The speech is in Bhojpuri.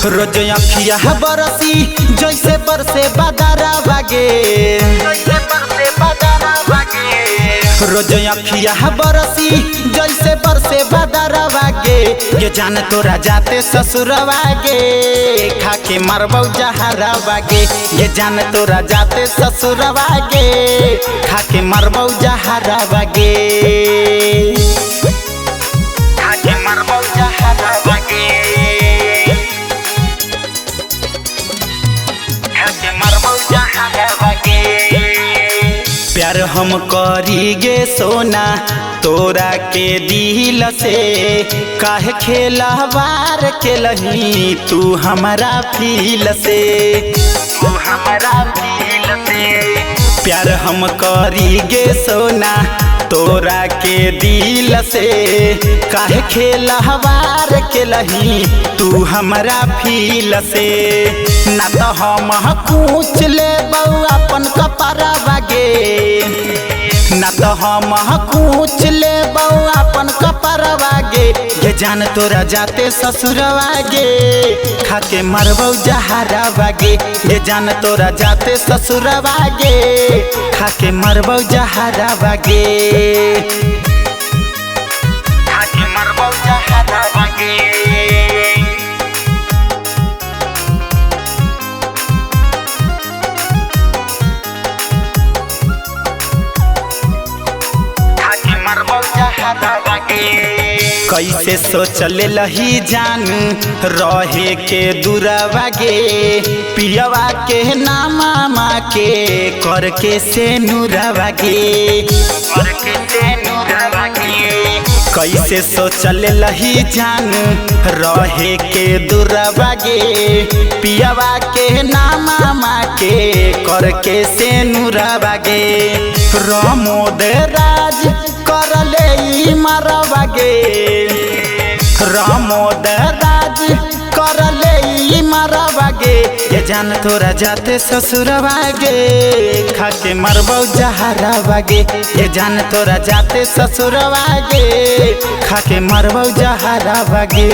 रोज अखिया बरसी जैसे बरसे बादरा बागे, रोज अखिया बरसी जैसे बरसे बादरा बागे। ये जान तोरा जाते ससुरवा गे, खाके मरबौ जहरा बागे। ये जान तोरा जाते ससुरवा गे, खाके मरबौ जहरा बागे। खाके मरबौ जहरा बागे, खाके मरबौ जहरा बागे। प्यार हम करी गे सोना तोरा के दिल से, काहे खेलवार के लही तू हमारा फील से, तू हमारा फील से। प्यार हम करी गे सोना तोरा के दिल से, काहे खेलवार के लही तू हमारा फील से। ना तो हम पूछ ले बऊ अपन कपड़ा बागे, ना तो हम पूछ ले बऊ अपन कपड़ा बागे। ये जान तोरा जाते ससुरवा गे, खाके मरबौ जहरा बागे। ये जान तोरा जाते ससुरवा गे, खाके मरबौ जहरा बागे, खाके मरबौ जहरा बागे। कैसे सोचल लही जान रहे के दूरवा गे, पियवा के नामा के करके से नूरवा गे, करके से नूरवा गे। कैसे सोचल लही जान रहे के दूरवा गे, पियवा के नामा के करके से नूरवा गे। प्रमोद राज करले मरवा गे, प्रमोद राज करले मरवा गे। ये जान तोरा जाते ससुरवा गे, खाके मरबौ जहरा बागे। ये जान तोरा जाते ससुरवा गे, खाके मरबौ जहरा बागे।